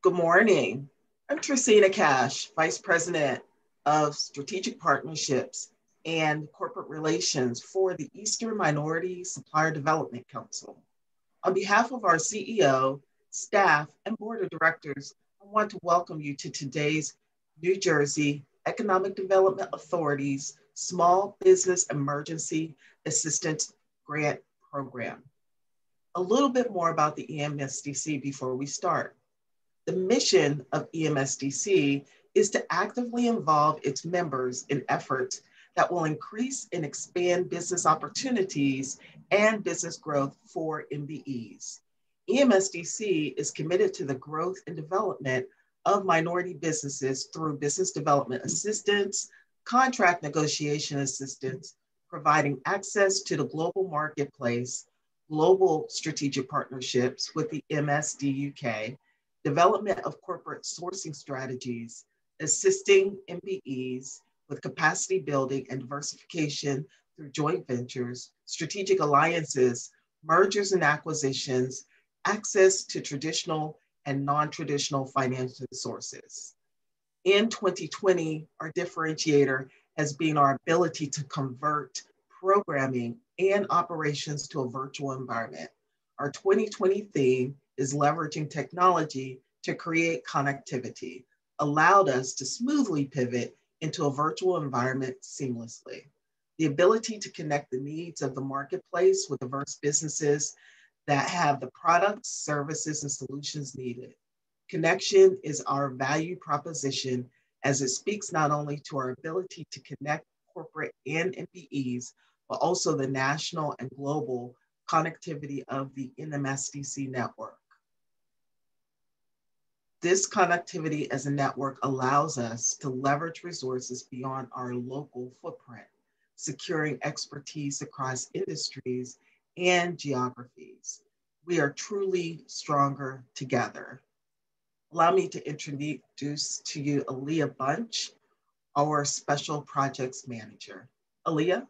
Good morning. I'm Tracina Cash, Vice President of Strategic Partnerships and Corporate Relations for the Eastern Minority Supplier Development Council. On behalf of our CEO, staff, and board of directors, I want to welcome you to today's New Jersey Economic Development Authority's Small Business Emergency Assistance Grant Program. A little bit more about the EMSDC before we start. The mission of EMSDC is to actively involve its members in efforts that will increase and expand business opportunities and business growth for MBEs. EMSDC is committed to the growth and development of minority businesses through business development assistance, contract negotiation assistance, providing access to the global marketplace, global strategic partnerships with the MSD UK, development of corporate sourcing strategies, assisting MBEs with capacity building and diversification through joint ventures, strategic alliances, mergers and acquisitions, access to traditional and non-traditional financial sources. In 2020, our differentiator has been our ability to convert programming and operations to a virtual environment. Our 2020 theme is leveraging technology to create connectivity, allowed us to smoothly pivot into a virtual environment seamlessly. The ability to connect the needs of the marketplace with diverse businesses that have the products, services, and solutions needed. Connection is our value proposition as it speaks not only to our ability to connect corporate and MBEs, but also the national and global connectivity of the NMSDC network. This connectivity as a network allows us to leverage resources beyond our local footprint, securing expertise across industries and geographies. We are truly stronger together. Allow me to introduce to you Aaliyah Bunch, our Special Projects Manager. Aaliyah?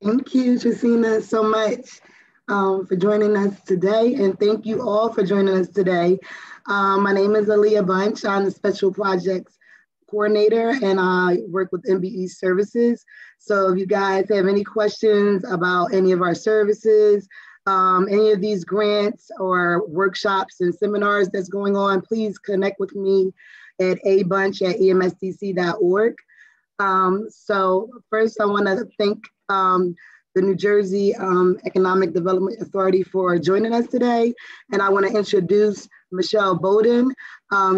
Thank you, Tracina, so much for joining us today, and thank you all for joining us today. My name is Aaliyah Bunch. I'm the Special Projects Coordinator, and I work with MBE Services. So if you guys have any questions about any of our services, any of these grants or workshops and seminars that's going on, please connect with me at abunch@emsdc.org. So first I want to thank the New Jersey Economic Development Authority for joining us today. And I want to introduce Michelle Bowden,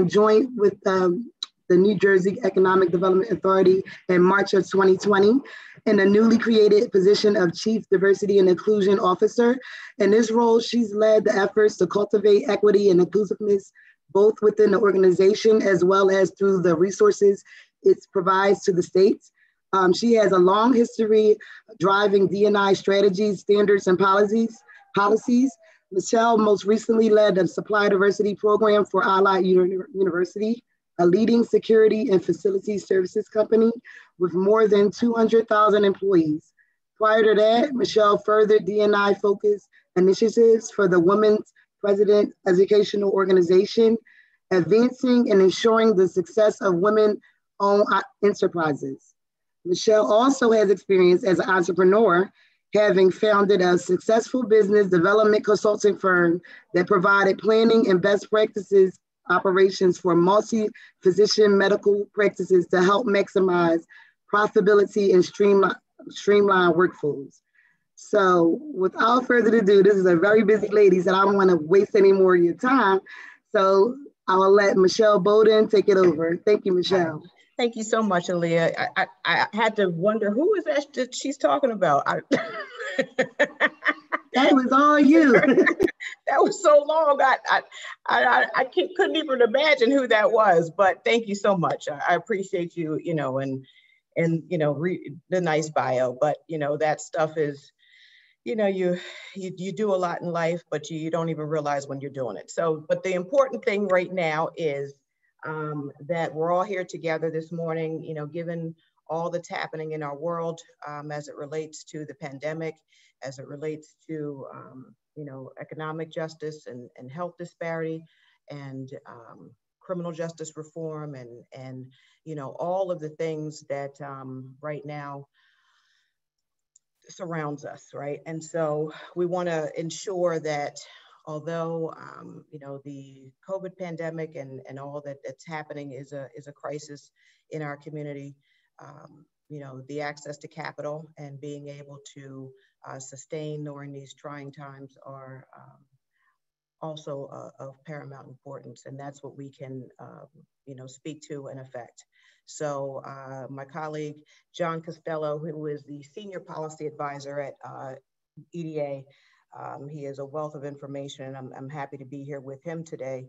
joined with the New Jersey Economic Development Authority in March of 2020 in the newly created position of Chief Diversity and Inclusion Officer. In this role, she's led the efforts to cultivate equity and inclusiveness, both within the organization as well as through the resources it provides to the states. She has a long history driving D&I strategies, standards, and policies. Michelle most recently led the Supply Diversity Program for Allied University, a leading security and facility services company with more than 200,000 employees. Prior to that, Michelle furthered D&I focused initiatives for the Women's President Educational Organization, advancing and ensuring the success of women-owned enterprises. Michelle also has experience as an entrepreneur, having founded a successful business development consulting firm that provided planning and best practices operations for multi-physician medical practices to help maximize profitability and streamline workflows. So without further ado, this is a very busy lady, so I don't want to waste any more of your time. So I will let Michelle Bowden take it over. Thank you, Michelle. Thank you so much, Aaliyah. I had to wonder, who is that she's talking about? That was all you. That was so long. I couldn't even imagine who that was, but thank you so much. I appreciate you, and the nice bio, but that stuff is, you do a lot in life, but you don't even realize when you're doing it. So, but the important thing right now is that we're all here together this morning, given all that's happening in our world as it relates to the pandemic, as it relates to, economic justice and health disparity. and criminal justice reform, and all of the things that right now surrounds us, right? And so we want to ensure that although the COVID pandemic and all that's happening is a crisis in our community, the access to capital and being able to sustain during these trying times are also of paramount importance, and that's what we can speak to and affect. So my colleague John Costello, who is the senior policy advisor at EDA, he has a wealth of information, and I'm happy to be here with him today.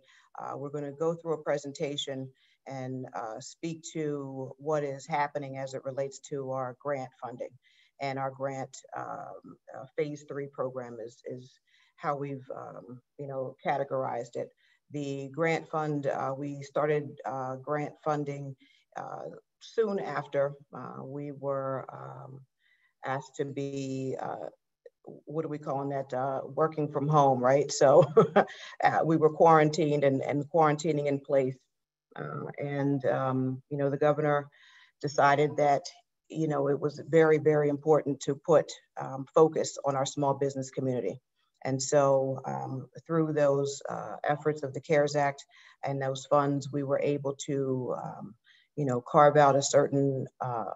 We're going to go through a presentation and speak to what is happening as it relates to our grant funding, and our grant phase 3 program is how we've categorized it. The grant fund, we started grant funding soon after we were asked to be, what are we calling that, working from home, right? So we were quarantined and quarantining in place. The governor decided that it was very, very important to put focus on our small business community. And so through those efforts of the CARES Act and those funds, we were able to, carve out a certain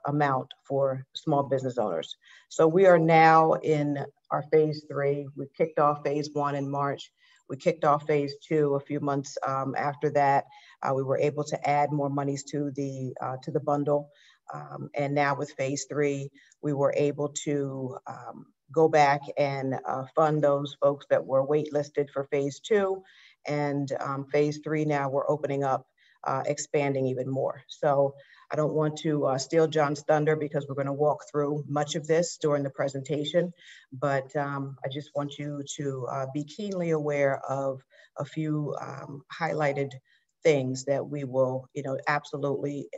amount for small business owners. So we are now in our phase 3. We kicked off phase 1 in March. We kicked off phase 2 a few months after that. We were able to add more monies to the bundle. And now with phase 3, we were able to go back and fund those folks that were waitlisted for phase 2. And phase 3 now we're opening up, expanding even more. So I don't want to steal John's thunder because we're going to walk through much of this during the presentation, but I just want you to be keenly aware of a few highlighted things that we will, absolutely,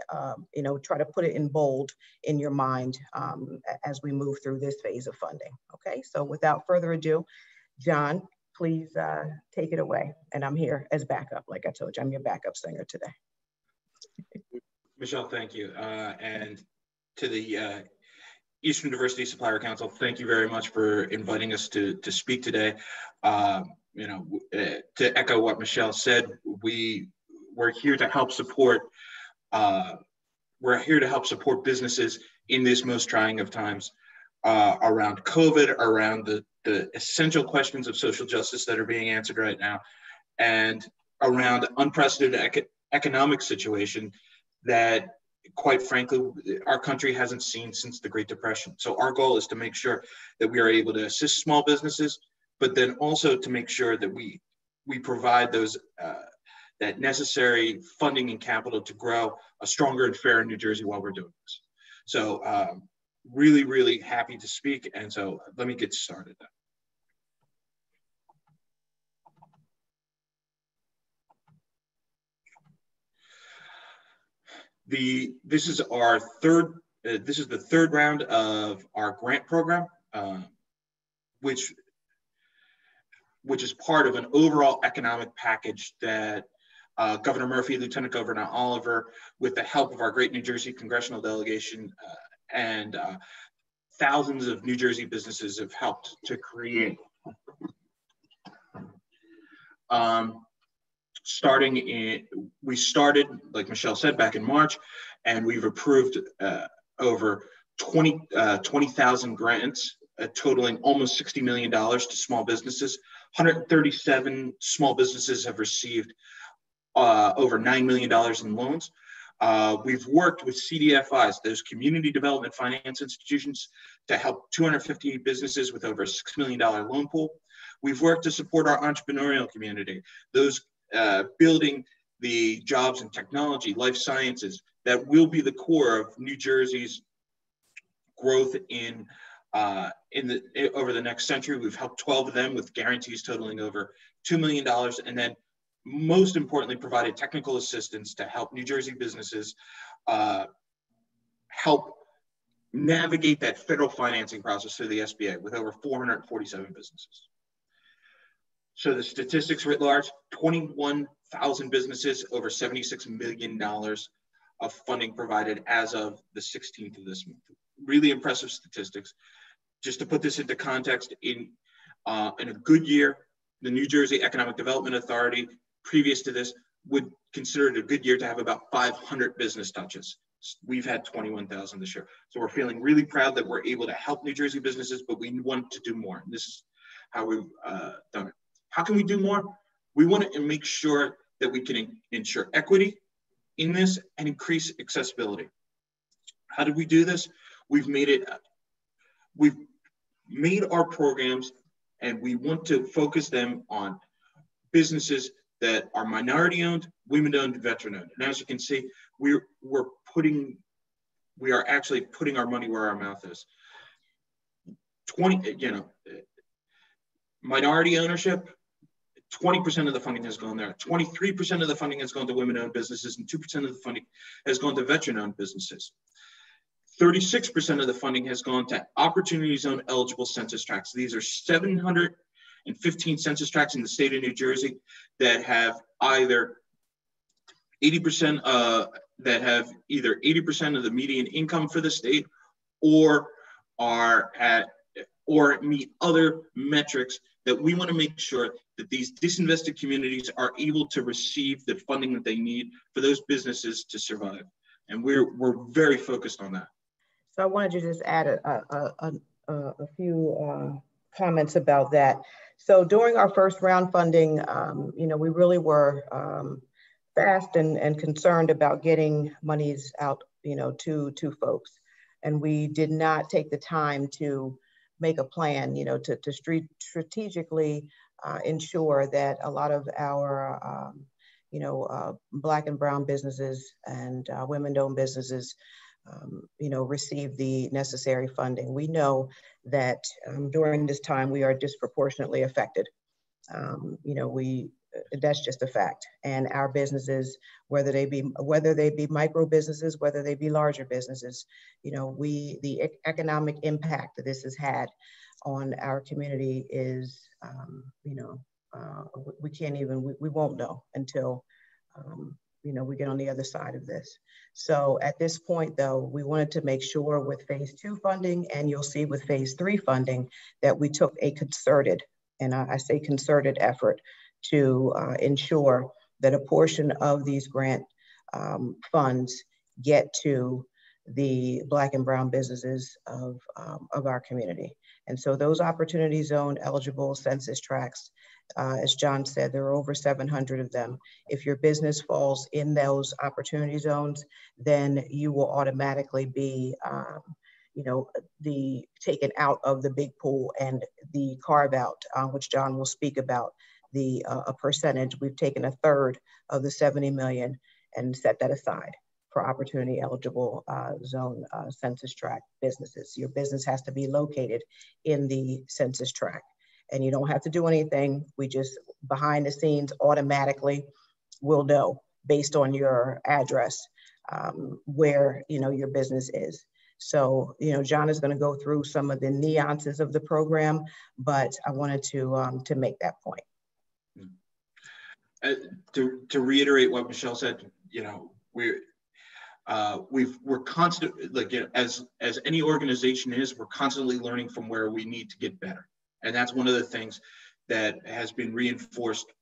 try to put it in bold in your mind as we move through this phase of funding. Okay, so without further ado, John, please take it away. And I'm here as backup. Like I told you, I'm your backup singer today. Michelle, thank you. And to the Eastern Diversity Supplier Council, thank you very much for inviting us to speak today. To echo what Michelle said, we're here to help support. We're here to help support businesses in this most trying of times, around COVID, around the essential questions of social justice that are being answered right now, and around unprecedented economic situation that, quite frankly, our country hasn't seen since the Great Depression. So our goal is to make sure that we are able to assist small businesses, but then also to make sure that we provide those that necessary funding and capital to grow a stronger and fairer New Jersey while we're doing this. So really, really happy to speak. And so let me get started. This is the third round of our grant program, which is part of an overall economic package that Governor Murphy, Lieutenant Governor Oliver, with the help of our great New Jersey congressional delegation and thousands of New Jersey businesses have helped to create. We started, like Michelle said, back in March, and we've approved over 20,000 grants, totaling almost $60 million to small businesses. 137 small businesses have received over $9 million in loans. We've worked with CDFIs, those community development finance institutions, to help 258 businesses with over a $6 million loan pool. We've worked to support our entrepreneurial community, those building the jobs in technology, life sciences, that will be the core of New Jersey's growth over the next century. We've helped 12 of them with guarantees totaling over $2 million, and then most importantly, provided technical assistance to help New Jersey businesses help navigate that federal financing process through the SBA with over 447 businesses. So the statistics writ large, 21,000 businesses, over $76 million of funding provided as of the 16th of this month. Really impressive statistics. Just to put this into context, in a good year, the New Jersey Economic Development Authority, previous to this, would consider it a good year to have about 500 business touches. We've had 21,000 this year. So we're feeling really proud that we're able to help New Jersey businesses, but we want to do more. And this is how we've done it. How can we do more? We want to make sure that we can ensure equity in this and increase accessibility. How did we do this? We've made our programs, and we want to focus them on businesses that are minority-owned, women-owned, veteran-owned. And as you can see, we are actually putting our money where our mouth is. Minority ownership, 20% of the funding has gone there. 23% of the funding has gone to women-owned businesses, and 2% of the funding has gone to veteran-owned businesses. 36% of the funding has gone to Opportunity Zone eligible census tracts. These are 715 census tracts in the state of New Jersey that have either 80% of the median income for the state, or meet other metrics that we want to make sure that these disinvested communities are able to receive the funding that they need for those businesses to survive. And we're very focused on that. So I wanted to just add a few comments about that. So during our first round funding, we really were fast and concerned about getting monies out, to folks. And we did not take the time to make a plan, to strategically ensure that a lot of our, Black and brown businesses and women-owned businesses, receive the necessary funding. We know that during this time we are disproportionately affected. That's just a fact. And our businesses, whether they be micro businesses, whether they be larger businesses, the economic impact that this has had on our community is, we won't know until, we get on the other side of this. So at this point, though, we wanted to make sure with phase 2 funding, and you'll see with phase 3 funding, that we took a concerted, and I say concerted effort to ensure that a portion of these grant funds get to the Black and brown businesses of our community. And so those Opportunity Zone eligible census tracts, as John said, there are over 700 of them. If your business falls in those Opportunity Zones, then you will automatically be taken out of the big pool, and the carve out, which John will speak about, a percentage. We've taken 1/3 of the 70 million and set that aside for Opportunity eligible zone census tract businesses. Your business has to be located in the census tract, and you don't have to do anything. We just, behind the scenes, automatically will know based on your address where your business is. So, John is going to go through some of the nuances of the program, but I wanted to make that point. To reiterate what Michelle said, we're constantly, as any organization is, we're constantly learning from where we need to get better. And that's one of the things that has been reinforced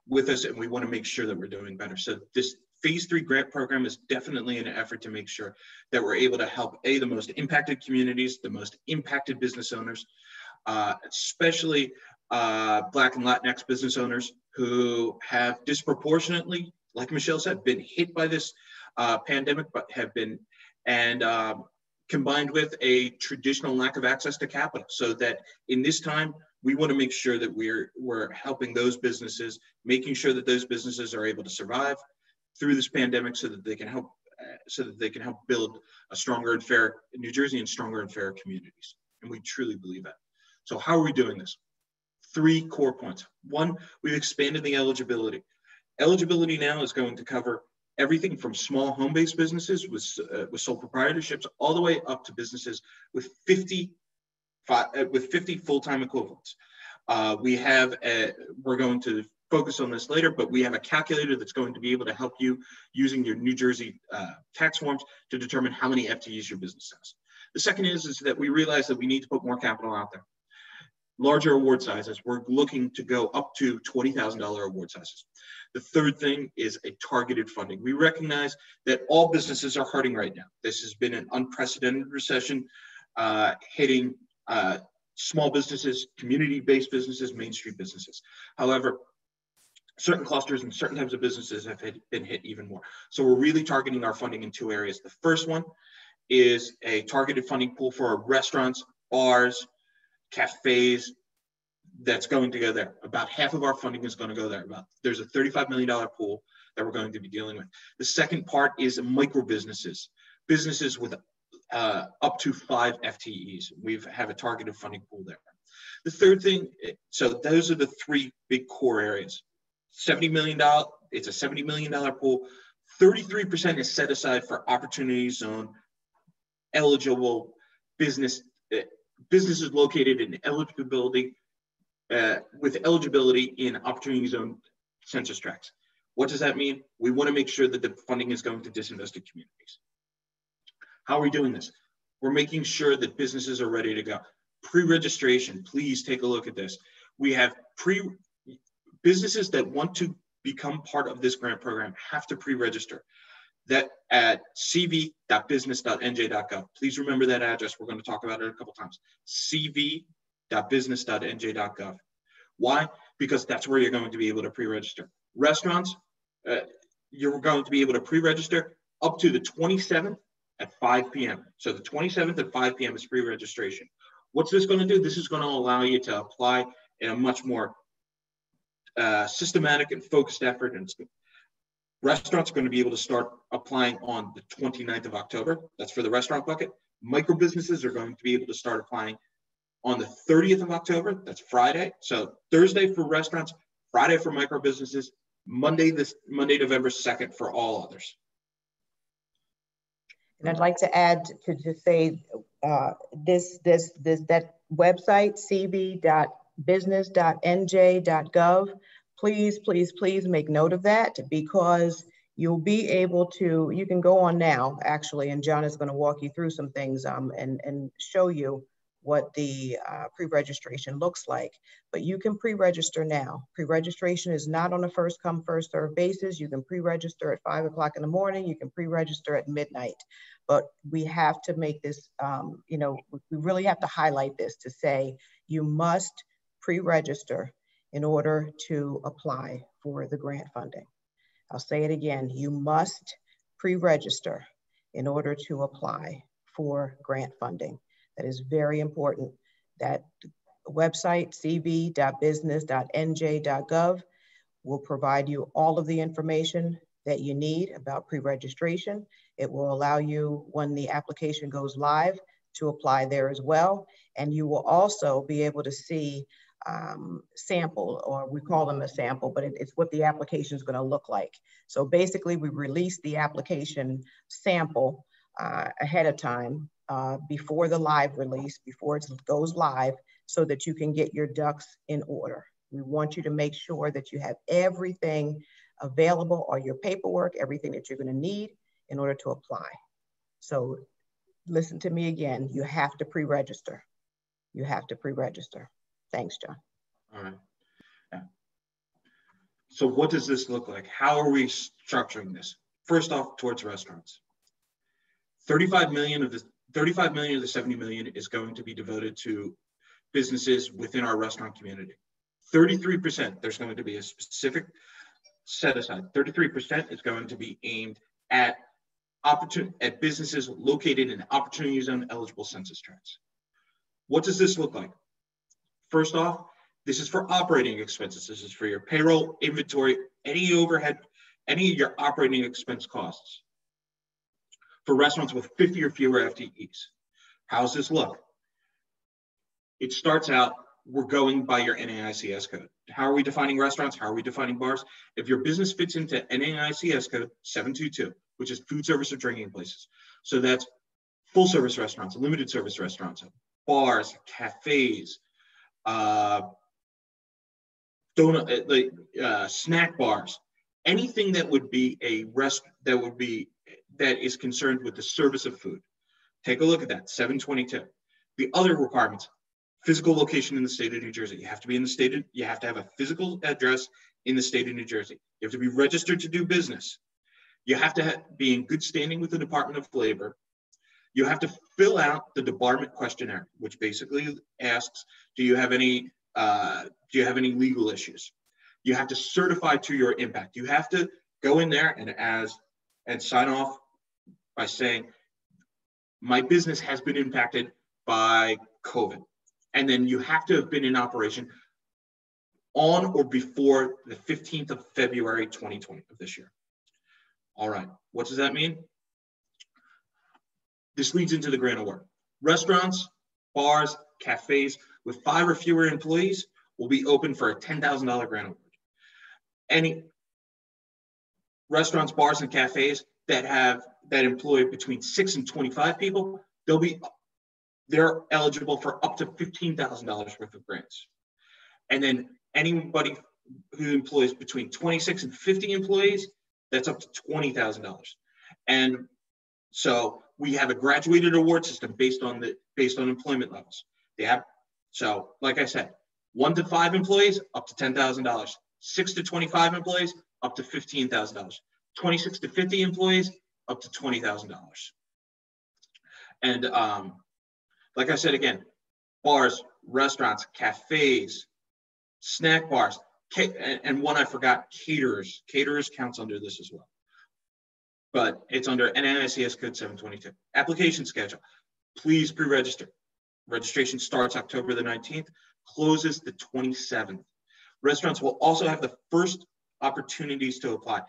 with us, and we want to make sure that we're doing better. So this phase 3 grant program is definitely an effort to make sure that we're able to help the most impacted communities, the most impacted business owners, especially Black and Latinx business owners who have disproportionately, like Michelle said, been hit by this pandemic, but have been, and combined with a traditional lack of access to capital. So that in this time, we want to make sure that we're helping those businesses, making sure that those businesses are able to survive through this pandemic, so that they can help build a stronger and fair New Jersey and stronger and fairer communities. And we truly believe that. So how are we doing this? 3 core points. 1, we've expanded the eligibility. Eligibility now is going to cover everything from small home-based businesses with sole proprietorships all the way up to businesses with 50 full-time equivalents. We're going to focus on this later, but we have a calculator that's going to be able to help you using your New Jersey tax forms to determine how many FTEs your business has. The second is that we realize that we need to put more capital out there. Larger award sizes, we're looking to go up to $20,000 award sizes. The third thing is a targeted funding. We recognize that all businesses are hurting right now. This has been an unprecedented recession hitting small businesses, community-based businesses, Main Street businesses. However, certain clusters and certain types of businesses have been hit even more. So we're really targeting our funding in two areas. The first one is a targeted funding pool for restaurants, bars, cafes, that's going to go there. About half of our funding is going to go there. There's a $35 million pool that we're going to be dealing with. The second part is micro businesses, businesses with up to 5 FTEs. We have a targeted funding pool there. The third thing, so those are the three big core areas. $70 million, it's a $70 million pool. 33% is set aside for opportunity zone eligible businesses located in eligibility, with eligibility in opportunity zone census tracts. What does that mean? We want to make sure that the funding is going to disinvested communities. How are we doing this? We're making sure that businesses are ready to go. Pre-registration, please take a look at this. We have businesses that want to become part of this grant program have to pre-register. That at cv.business.nj.gov. Please remember that address. We're going to talk about it a couple times. cv.business.nj.gov. Why? Because that's where you're going to be able to pre-register. Restaurants, you're going to be able to pre-register up to the 27th at 5 p.m. So the 27th at 5 p.m. is pre-registration. What's this going to do? This is going to allow you to apply in a much more systematic and focused effort. And restaurants are going to be able to start applying on the 29th of October. That's for the restaurant bucket. Micro businesses are going to be able to start applying on the 30th of October. That's Friday. So Thursday for restaurants, Friday for micro businesses, Monday November 2nd for all others. And I'd like to add to just say that website, cv.business.nj.gov. Please, please, please make note of that, because you'll be able to, you can go on now, actually, and John is going to walk you through some things and show you what the pre-registration looks like. But you can pre-register now. Pre-registration is not on a first come, first serve basis. You can pre-register at 5 o'clock in the morning. You can pre-register at midnight. But we have to make this, we really have to highlight this to say you must pre-register in order to apply for the grant funding. I'll say it again, you must pre-register in order to apply for grant funding. That is very important. That website, cv.business.nj.gov, will provide you all of the information that you need about pre-registration. It will allow you, when the application goes live, to apply there as well. And you will also be able to see sample, or we call them a sample, but it's what the application is going to look like. So basically, we release the application sample ahead of time, before the live release, before it goes live, so that you can get your ducks in order. We want you to make sure that you have everything available, or your paperwork, everything that you're going to need in order to apply. So listen to me again, you have to pre-register. You have to pre-register. Thanks, John. All right. Yeah. So what does this look like? How are we structuring this? First off, towards restaurants. 35 million of the 70 million is going to be devoted to businesses within our restaurant community. 33%, there's going to be a specific set aside. 33% is going to be aimed at businesses located in opportunity zone eligible census tracts. What does this look like? First off, this is for operating expenses. This is for your payroll, inventory, any overhead, any of your operating expense costs. For restaurants with 50 or fewer FTEs. How's this look? It starts out, we're going by your NAICS code. How are we defining restaurants? How are we defining bars? If your business fits into NAICS code 722, which is food service or drinking places. So that's full service restaurants, limited service restaurants, bars, cafes, snack bars, anything that would be that is concerned with the service of food. Take a look at that, 722. The other requirements, physical location in the state of New Jersey. You have to be in the state you have to have a physical address in the state of New Jersey. You have to be registered to do business. You have to be in good standing with the Department of Labor. You have to fill out the debarment questionnaire, which basically asks, do you have any legal issues? You have to certify to your impact. You have to go in there and sign off by saying, my business has been impacted by COVID. And then you have to have been in operation on or before the 15th of February, 2020 of this year. All right, what does that mean? This leads into the grant award. Restaurants, bars, cafes with 5 or fewer employees will be open for a $10,000 grant award. Any restaurants, bars, and cafes that employ between 6 and 25 people, they're eligible for up to $15,000 worth of grants. And then anybody who employs between 26 and 50 employees, that's up to $20,000. And so we have a graduated award system based on employment levels. So like I said, 1 to 5 employees, up to $10,000. 6 to 25 employees, up to $15,000. 26 to 50 employees, up to $20,000. And like I said again, bars, restaurants, cafes, snack bars, and one I forgot, caterers. Caterers counts under this as well. But it's under NJEDA code 722. Application schedule. Please pre-register. Registration starts October the 19th, closes the 27th. Restaurants will also have the first opportunities to apply.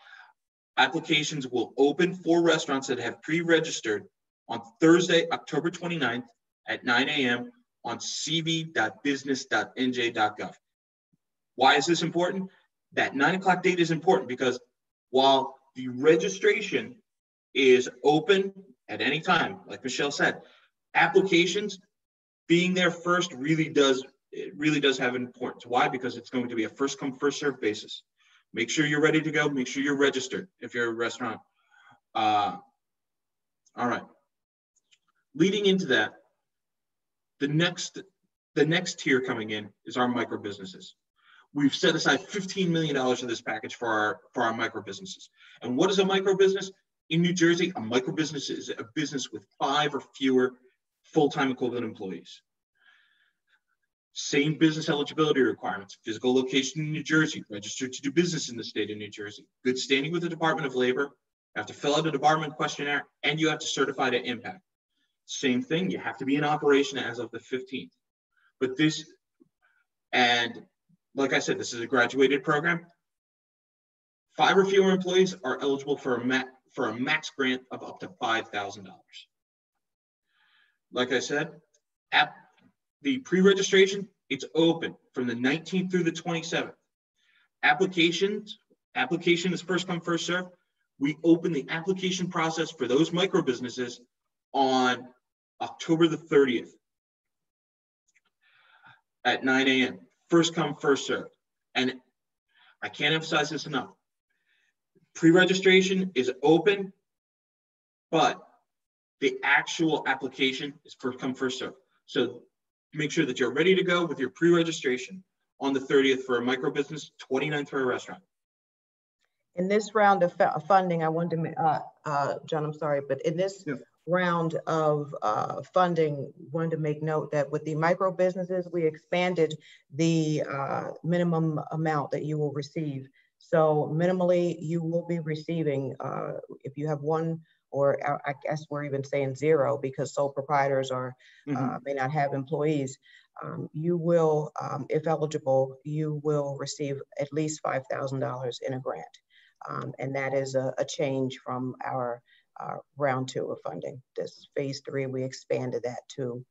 Applications will open for restaurants that have pre-registered on Thursday, October 29th at 9 a.m. on cv.business.nj.gov. Why is this important? That 9 o'clock date is important because while the registration is open at any time, like Michelle said, applications being there first really does have importance. Why? Because it's going to be a first come, first served basis. Make sure you're ready to go. Make sure you're registered if you're a restaurant. All right. Leading into that, the next tier coming in is our micro businesses. We've set aside $15 million of this package for our micro businesses. And what is a micro business? In New Jersey, a micro business is a business with 5 or fewer full-time equivalent employees. Same business eligibility requirements, physical location in New Jersey, registered to do business in the state of New Jersey, good standing with the Department of Labor, you have to fill out a debarment questionnaire, and you have to certify to impact. Same thing, you have to be in operation as of the 15th. But this, and like I said, this is a graduated program. 5 or fewer employees are eligible for a max grant of up to $5,000. Like I said, the pre-registration, it's open from the 19th through the 27th. Application is first come, first serve. We open the application process for those micro businesses on October the 30th at 9 a.m. First come, first serve. And I can't emphasize this enough. Pre-registration is open, but the actual application is first come, first serve. So make sure that you're ready to go with your pre-registration on the 30th for a micro business, 29th for a restaurant. In this round of funding, I wanted to, John, I'm sorry, but in this round of funding, wanted to make note that with the micro businesses, we expanded the minimum amount that you will receive. So minimally, you will be receiving, if you have one, or I guess we're even saying 0 because sole proprietors are may not have employees. You will, if eligible, you will receive at least $5,000 in a grant. And that is a change from our round 2 of funding. This phase 3, we expanded that to,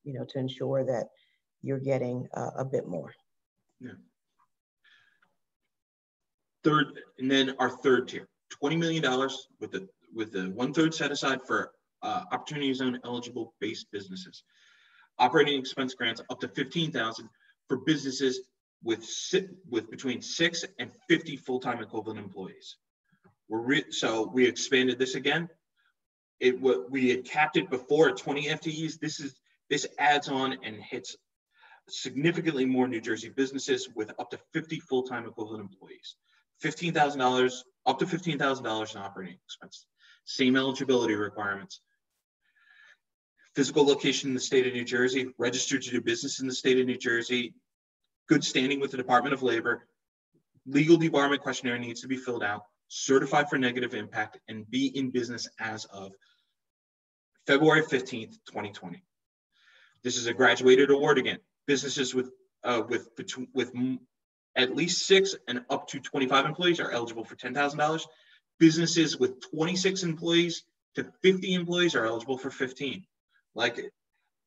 to ensure that you're getting a bit more. Yeah. Third, and then our third tier, $20 million with the 1/3 set aside for Opportunity Zone eligible based businesses. Operating expense grants up to $15,000 for businesses with between 6 and 50 full-time equivalent employees. So we expanded this again. We had capped it before at 20 FTEs. This adds on and hits significantly more New Jersey businesses with up to 50 full-time equivalent employees. $15,000, up to $15,000 in operating expenses. Same eligibility requirements. Physical location in the state of New Jersey, registered to do business in the state of New Jersey, good standing with the Department of Labor, legal debarment questionnaire needs to be filled out, certified for negative impact, and be in business as of February 15th, 2020. This is a graduated award again. Businesses with at least 6 and up to 25 employees are eligible for $10,000. Businesses with 26 employees to 50 employees are eligible for 15. Like it.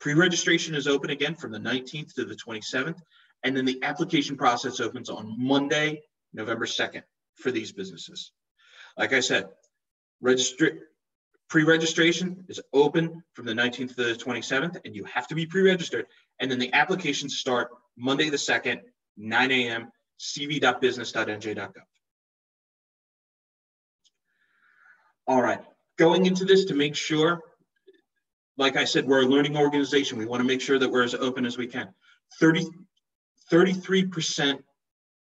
Pre-registration is open again from the 19th to the 27th, and then the application process opens on Monday, November 2nd for these businesses. Like I said, pre-registration is open from the 19th to the 27th, and you have to be pre-registered. And then the applications start Monday the 2nd, 9 a.m., cv.business.nj.gov. All right, going into this to make sure, like I said, we're a learning organization. We want to make sure that we're as open as we can. 33%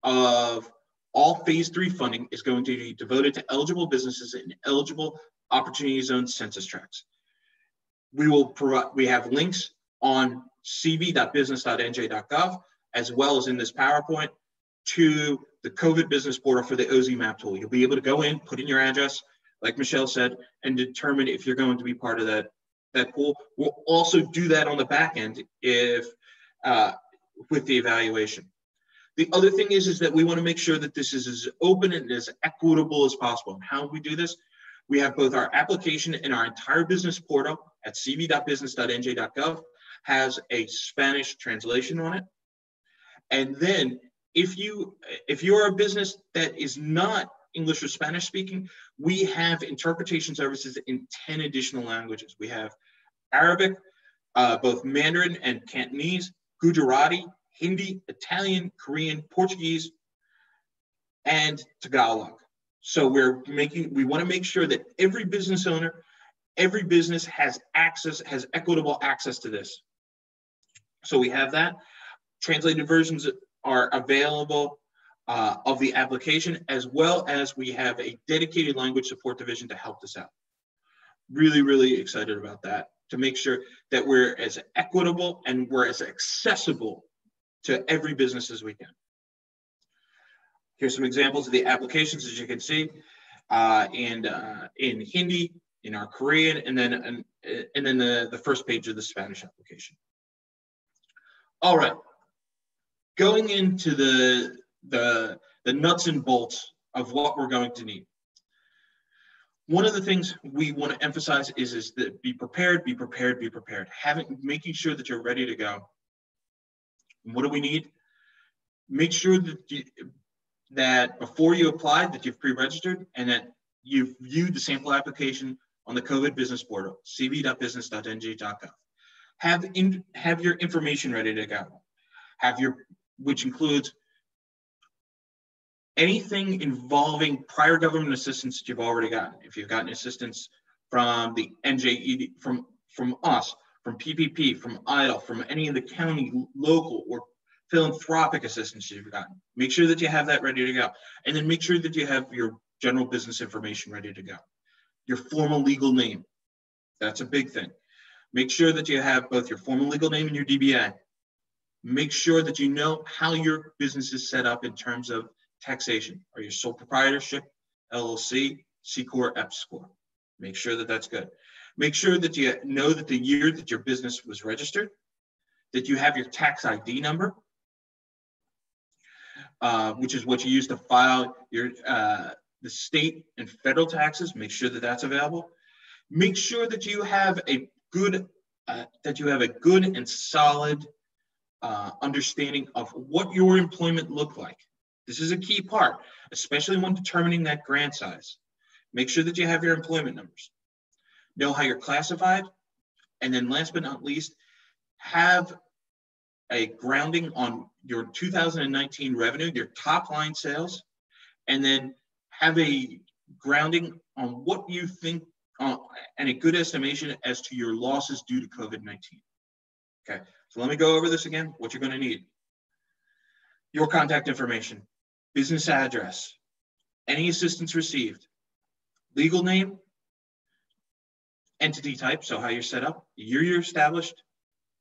of all phase 3 funding is going to be devoted to eligible businesses in eligible opportunity zone census tracts. We have links on cv.business.nj.gov, as well as in this PowerPoint, to the COVID business portal for the OZ map tool. You'll be able to go in, put in your address, like Michelle said, and determine if you're going to be part of that pool. We'll also do that on the back end if with the evaluation. The other thing is that we want to make sure that this is as open and as equitable as possible. And how we do this? We have both our application and our entire business portal at cv.business.nj.gov has a Spanish translation on it. And then if you're a business that is not English or Spanish speaking, we have interpretation services in 10 additional languages. We have Arabic, both Mandarin and Cantonese, Gujarati, Hindi, Italian, Korean, Portuguese, and Tagalog. So we want to make sure that every business owner, every business has equitable access to this. So we have that. Translated versions are available of the application, as well as we have a dedicated language support division to help this out. Really, really excited about that, to make sure that we're as equitable and we're as accessible to every business as we can. Here's some examples of the applications, as you can see, in Hindi, in our Korean, and then the first page of the Spanish application. All right, going into the nuts and bolts of what we're going to need. One of the things we want to emphasize is that be prepared, be prepared, be prepared. Making sure that you're ready to go. And what do we need? Make sure that before you apply, that you've pre-registered and that you've viewed the sample application on the COVID business portal, cv.business.nj.gov. Have your information ready to go. Which includes anything involving prior government assistance that you've already gotten. If you've gotten assistance from the NJEDA, from us, from PPP, from EIDL, from any of the county, local, or philanthropic assistance you've gotten, make sure that you have that ready to go. And then make sure that you have your general business information ready to go. Your formal legal name, that's a big thing. Make sure that you have both your formal legal name and your DBA. Make sure that you know how your business is set up in terms of taxation. Are you sole proprietorship, LLC, C Corp, F Corp? Make sure that that's good. Make sure that you know that the year that your business was registered, that you have your tax ID number, which is what you use to file your the state and federal taxes. Make sure that that's available. Make sure that you have a good and solid understanding of what your employment looked like. This is a key part, especially when determining that grant size. Make sure that you have your employment numbers. Know how you're classified. And then last but not least, have a grounding on your 2019 revenue, your top line sales, and then have a grounding on what you think and a good estimation as to your losses due to COVID-19. Okay, so let me go over this again. What you're going to need: your contact information, business address, any assistance received, legal name, entity type, so how you're set up, year you're established,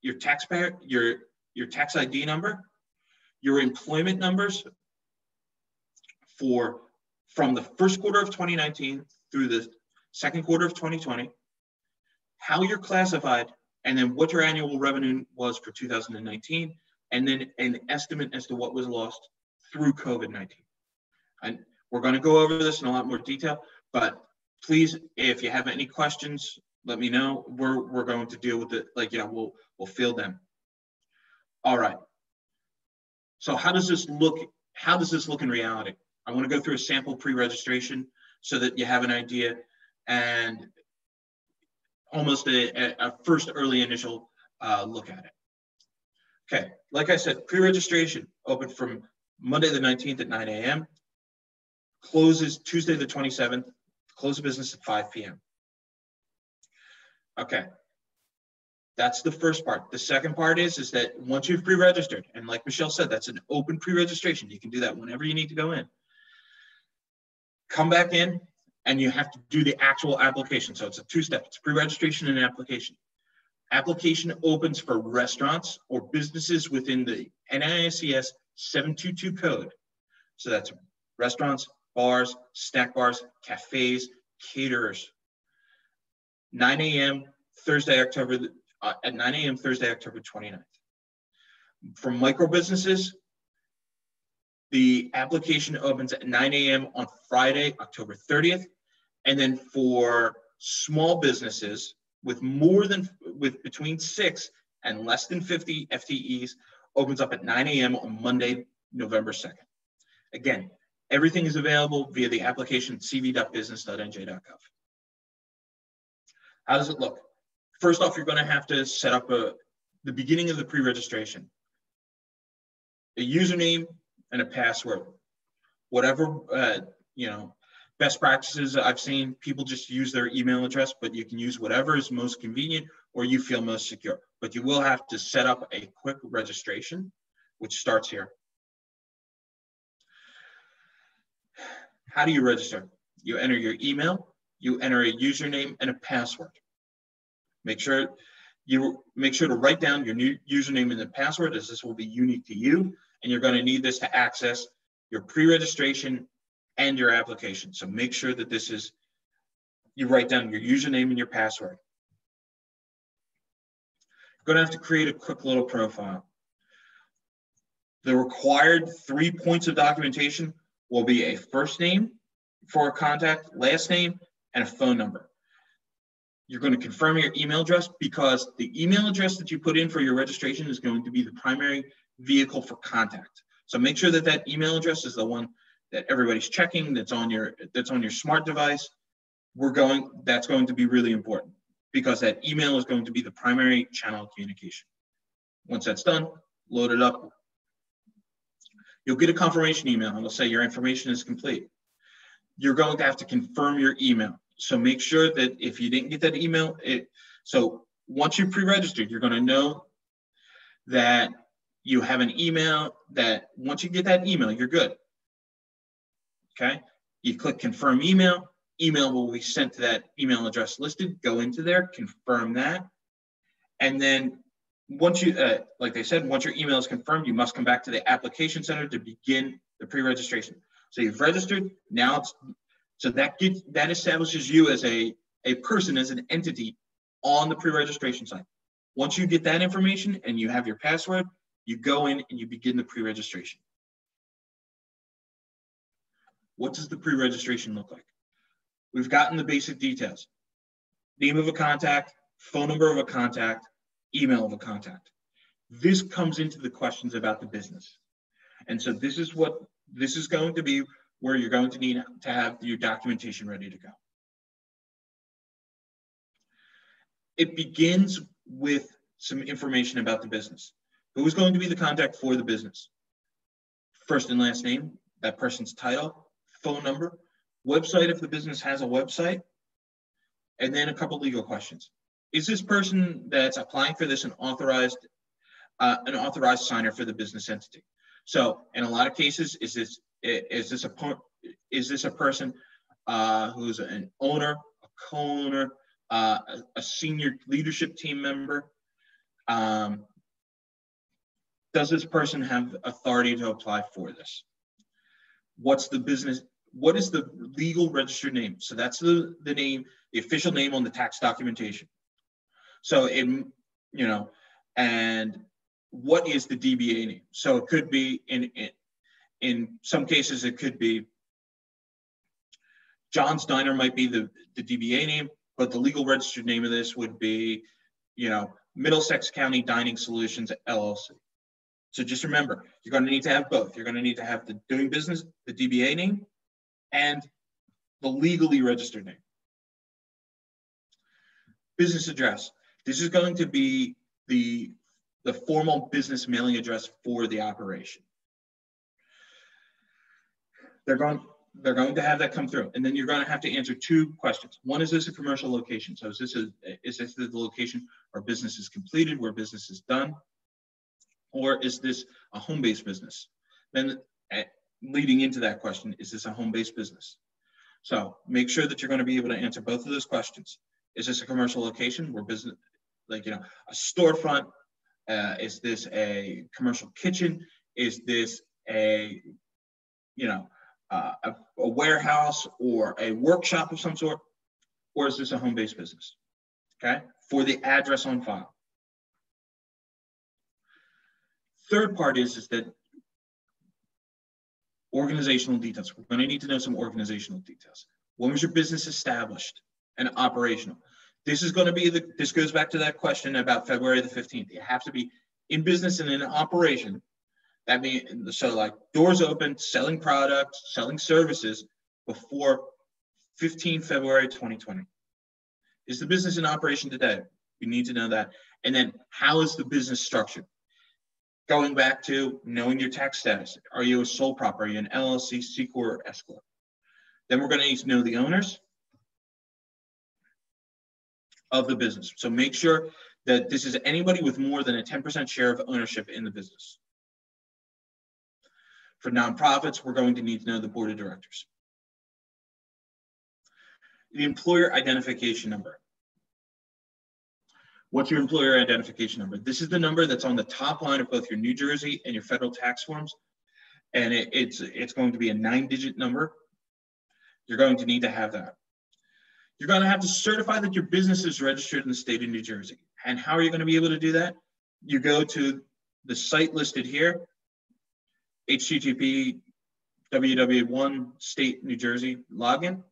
your taxpayer, your tax ID number, your employment numbers from the first quarter of 2019 through the second quarter of 2020, how you're classified, and then what your annual revenue was for 2019, and then an estimate as to what was lost through COVID-19. And we're going to go over this in a lot more detail, but please, if you have any questions, let me know. We're going to deal with it, we'll field them. All right. So how does this look? How does this look in reality? I want to go through a sample pre-registration so that you have an idea and almost a first early initial look at it. Okay, like I said, pre-registration open from Monday the 19th at 9 a.m. Closes Tuesday the 27th, close of business at 5 p.m. Okay, that's the first part. The second part is that once you've pre-registered, and like Michelle said, that's an open pre-registration. You can do that whenever you need to go in. Come back in and you have to do the actual application. So it's a two-step, it's pre-registration and application. Application opens for restaurants or businesses within the NICS 722 code. So that's restaurants, bars, snack bars, cafes, caterers. 9 a.m. Thursday, October 29th. For micro businesses, the application opens at 9 a.m. on Friday, October 30th. And then for small businesses with between 6 and less than 50 FTEs, opens up at 9 a.m. on Monday, November 2nd. Again, everything is available via the application cv.business.nj.gov. How does it look? First off, you're going to have to set up the beginning of the pre-registration. A username and a password. Whatever, best practices I've seen, people just use their email address, but you can use whatever is most convenient or you feel most secure. But you will have to set up a quick registration, which starts here. How do you register? You enter your email, you enter a username and a password. Make sure to write down your new username and the password, as this will be unique to you, and you're going to need this to access your pre-registration and your application. So make sure that you write down your username and your password. You're going to have to create a quick little profile. The required 3 points of documentation will be a first name for a contact, last name, and a phone number. You're going to confirm your email address because the email address that you put in for your registration is going to be the primary vehicle for contact. So make sure that that email address is the one that everybody's checking, that's on your smart device. That's going to be really important because that email is going to be the primary channel of communication. Once that's done, load it up. You'll get a confirmation email and it'll say your information is complete. You're going to have to confirm your email. So make sure that if you didn't get that email, so once you're pre-registered, you're going to know that you have an email that once you get that email, you're good. Okay. You click confirm email. Email will be sent to that email address listed. Go into there, confirm that. And then once you, like they said, once your email is confirmed, you must come back to the application center to begin the pre-registration. So you've registered. Now that establishes you as a person, as an entity on the pre-registration site. Once you get that information and you have your password, you go in and you begin the pre-registration. What does the pre-registration look like? We've gotten the basic details. Name of a contact, phone number of a contact, email of a contact. This comes into the questions about the business. And so this is going to be where you're going to need to have your documentation ready to go. It begins with some information about the business. Who is going to be the contact for the business? First and last name, that person's title, phone number, website if the business has a website, and then a couple legal questions. Is this person that's applying for this an authorized signer for the business entity? So in a lot of cases, is this a person who's an owner, a co-owner, a senior leadership team member? Does this person have authority to apply for this? What is the legal registered name? So that's the name, the official name on the tax documentation. So and what is the DBA name? So it could be in some cases, it could be John's Diner might be the DBA name, but the legal registered name of this would be, Middlesex County Dining Solutions, LLC. So just remember, you're going to need to have both. You're going to need to have the doing business, the DBA name, and the legally registered name. Business address. This is going to be the formal business mailing address for the operation. They're going to have that come through, and then you're going to have to answer two questions. One, is this a commercial location? So is this the location where business is completed, where business is done? Or is this a home-based business? Then leading into that question, is this a home-based business? So make sure that you're going to be able to answer both of those questions. Is this a commercial location where business, a storefront? Is this a commercial kitchen? Is this a warehouse or a workshop of some sort? Or is this a home-based business? Okay, for the address on file. Third part is that organizational details. We're going to need to know some organizational details. When was your business established and operational? This is going to be this goes back to that question about February the 15th. You have to be in business and in operation. That means, so like doors open, selling products, selling services before 15 February 2020. Is the business in operation today? We need to know that. And then how is the business structured? Going back to knowing your tax status. Are you a sole prop? Are you an LLC, C Corp, or S Corp? Then we're going to need to know the owners of the business. So make sure that this is anybody with more than a 10% share of ownership in the business. For nonprofits, we're going to need to know the board of directors. The employer identification number. What's your employer identification number? This is the number that's on the top line of both your New Jersey and your federal tax forms. And it's going to be a 9-digit number. You're going to need to have that. You're going to have to certify that your business is registered in the state of New Jersey. And how are you going to be able to do that? You go to the site listed here, http www.1 state New Jersey login.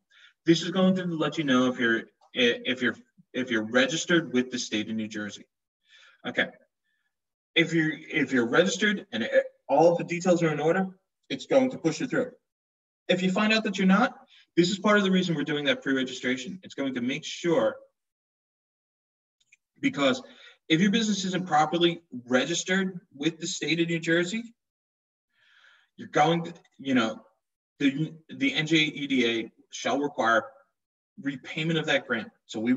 This is going to let you know if you're registered with the state of New Jersey. Okay. If you're registered and all of the details are in order, it's going to push you through. If you find out that you're not, this is part of the reason we're doing that pre-registration. It's going to make sure, because if your business isn't properly registered with the state of New Jersey, you're going to, the NJEDA shall require repayment of that grant. So we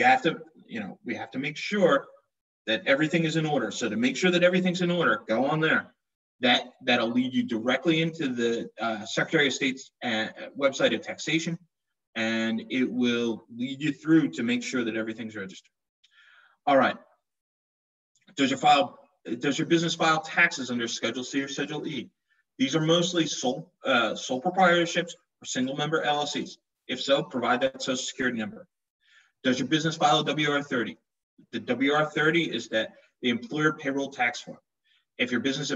have to make sure that everything is in order. So to make sure that everything's in order, go on there. That'll lead you directly into the Secretary of State's website of taxation, and it will lead you through to make sure that everything's registered. All right. Does your business file taxes under Schedule C or Schedule E? These are mostly sole proprietorships or single member LLCs. If so, provide that Social Security number. Does your business file a WR-30? The WR-30 is the employer payroll tax form. If your business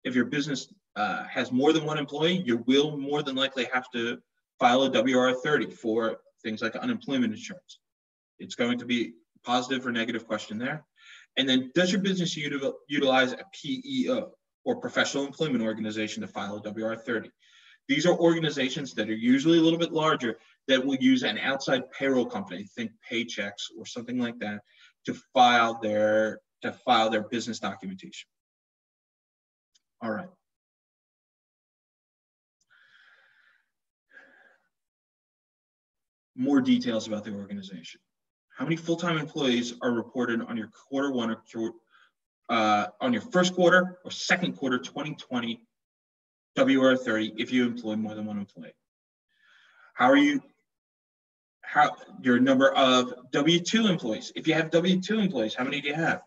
if your business has more than one employee, you will more than likely have to file a WR-30 for things like unemployment insurance. It's going to be a positive or negative question there. And then, does your business utilize a PEO or professional employment organization to file a WR-30? These are organizations that are usually a little bit larger that will use an outside payroll company, think Paychecks or something like that, to file their business documentation. All right. More details about the organization. How many full-time employees are reported on your quarter one or on your first quarter or second quarter 2020 WR 30 if you employ more than one employee? Your number of W-2 employees. If you have W-2 employees, how many do you have?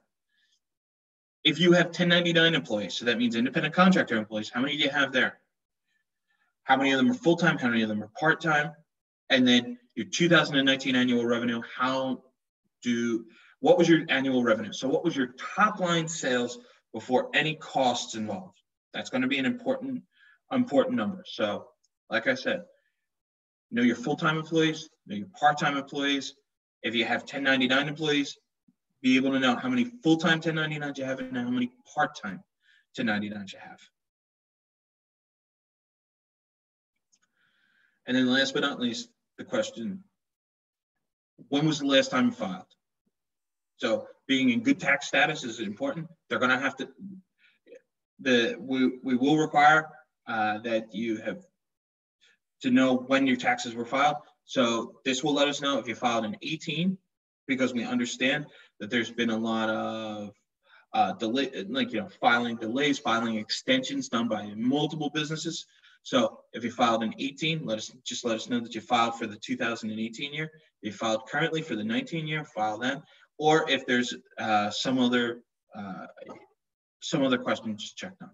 If you have 1099 employees, so that means independent contractor employees, how many do you have there? How many of them are full-time? How many of them are part-time? And then your 2019 annual revenue, what was your annual revenue? So what was your top line sales before any costs involved? That's going to be an important number. So like I said, know your full-time employees, know your part-time employees. If you have 1099 employees, be able to know how many full-time 1099s you have and how many part-time 1099s you have. And then last but not least, the question, when was the last time you filed? So being in good tax status is important. They're going to have to, we will require that you have to know when your taxes were filed. So this will let us know if you filed in 18, because we understand that there's been a lot of delay, filing delays, filing extensions done by multiple businesses. So if you filed in 18, let us know that you filed for the 2018 year. If you filed currently for the 19 year, file then. Or if there's some other questions, just check on.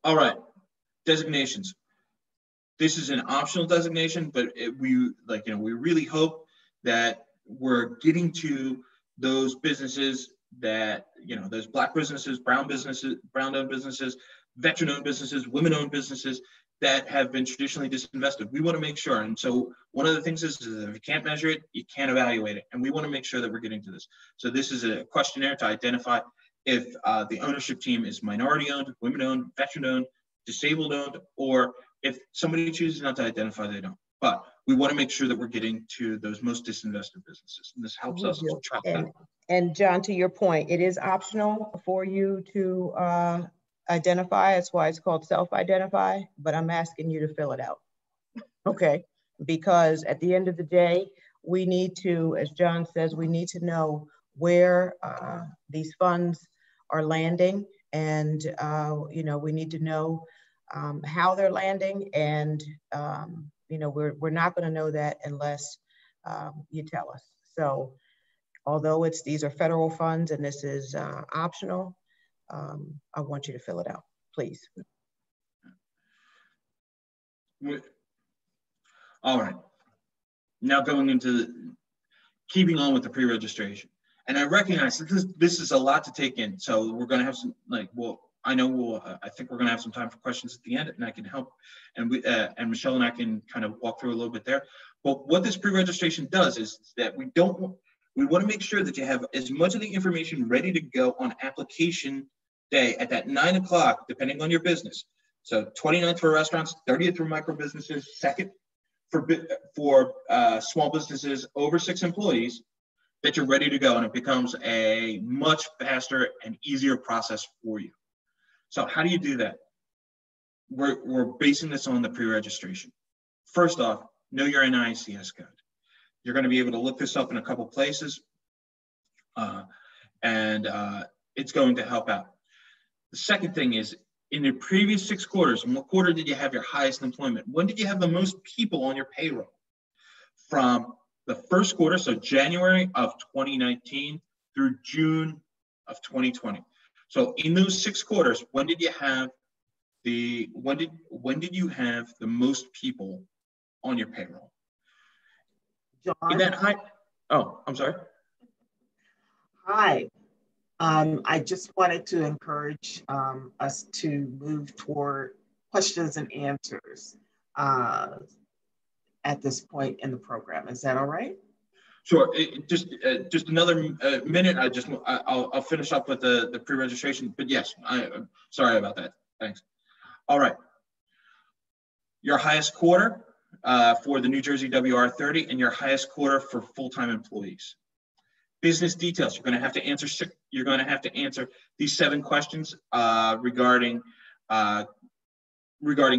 All right, designations. This is an optional designation, but we really hope that we're getting to those businesses that, those Black businesses, brown owned businesses, veteran-owned businesses, women-owned businesses that have been traditionally disinvested. We want to make sure. And so one of the things is that if you can't measure it, you can't evaluate it. And we want to make sure that we're getting to this. So this is a questionnaire to identify if the ownership team is minority-owned, women-owned, veteran-owned, disabled-owned, or if somebody chooses not to identify, they don't. But we want to make sure that we're getting to those most disinvested businesses. And this helps us track that. And John, to your point, it is optional for you to identify. That's why it's called self-identify, but I'm asking you to fill it out, okay? Because at the end of the day, we need to, as John says, we need to know where these funds are landing, and we need to know how they're landing, and we're not going to know that unless you tell us. So although these are federal funds and this is optional, I want you to fill it out, please. All right. Now going into keeping on with the pre-registration. And I recognize that this is a lot to take in. So we're going to have some, I think we're going to have some time for questions at the end, and I can help. And Michelle and I can kind of walk through a little bit there. But what this pre-registration does is that we want to make sure that you have as much of the information ready to go on application day at that 9 o'clock, depending on your business. So 29th for restaurants, 30th for micro businesses, 2nd for small businesses over 6 employees, that you're ready to go, and it becomes a much faster and easier process for you. So how do you do that? We're basing this on the pre-registration. First off, know your NICS code. You're going to be able to look this up in a couple places, and it's going to help out. The second thing is, in the previous 6 quarters, in what quarter did you have your highest employment? When did you have the most people on your payroll? From the first quarter, so January of 2019 through June of 2020. So in those 6 quarters, when did you have the most people on your payroll? John? In that high, oh, I'm sorry. Hi. I just wanted to encourage us to move toward questions and answers at this point in the program. Is that all right? Sure. Just another minute. I'll finish up with the pre-registration. But yes, I'm sorry about that. Thanks. All right. Your highest quarter for the New Jersey WR30 and your highest quarter for full-time employees. Business details, you're going to have to answer these 7 questions regarding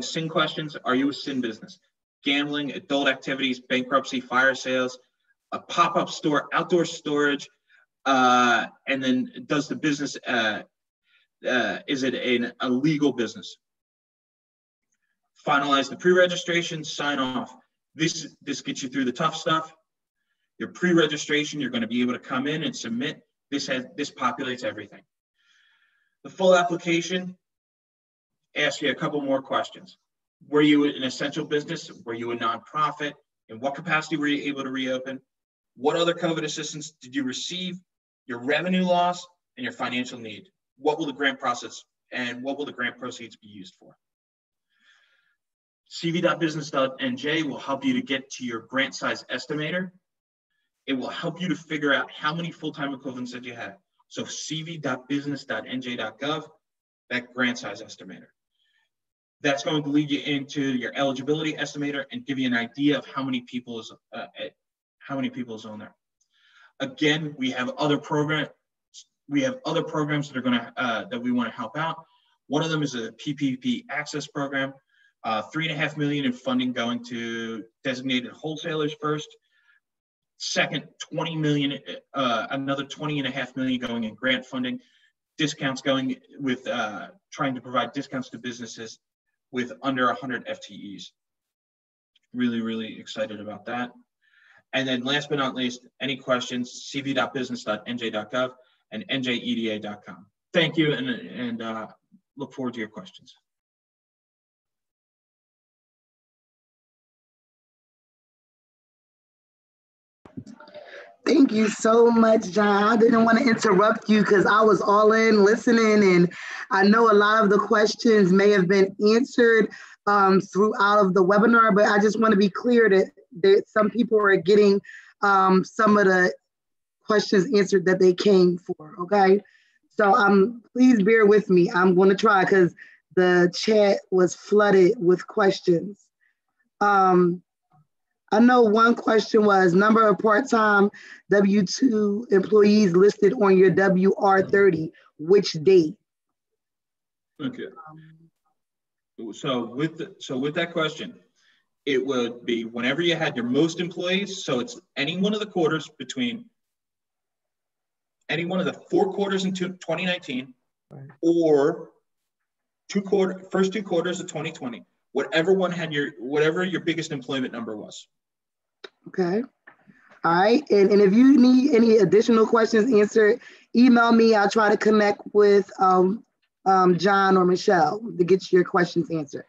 sin questions. Are you a sin business? Gambling, adult activities, bankruptcy, fire sales, a pop-up store, outdoor storage, and then does the business, is it a legal business? Finalize the pre-registration, sign off. This gets you through the tough stuff. Your pre-registration, you're going to be able to come in and submit. This populates everything. The full application asks you a couple more questions. Were you an essential business? Were you a nonprofit? In what capacity were you able to reopen? What other COVID assistance did you receive? Your revenue loss and your financial need. What will the grant process and what will the grant proceeds be used for? cv.business.nj will help you to get to your grant size estimator. It will help you to figure out how many full-time equivalents that you have. So cv.business.nj.gov, that grant size estimator. That's going to lead you into your eligibility estimator and give you an idea of how many people is on there. Again, we have other programs. We have other programs that are going to that we want to help out. One of them is a PPP access program. $3.5 million in funding going to designated wholesalers first. Second, $20 million, another $20.5 million going in grant funding. Discounts going with trying to provide discounts to businesses with under 100 FTEs. Really, really excited about that. And then last but not least, any questions, cv.business.nj.gov and NJEDA.com. Thank you, and look forward to your questions. Thank you so much, John. I didn't want to interrupt you because I was all in listening, and I know a lot of the questions may have been answered throughout of the webinar, but I just want to be clear that some people are getting some of the questions answered that they came for, okay? So please bear with me. I'm going to try because the chat was flooded with questions. I know one question was number of part-time W-2 employees listed on your WR30, which date? Okay. So with that question, it would be whenever you had your most employees. So it's any one of the quarters between any one of the 4 quarters in 2019, right, or first 2 quarters of 2020. Whatever your biggest employment number was. Okay. All right. And if you need any additional questions answered, email me. I'll try to connect with John or Michelle to get your questions answered.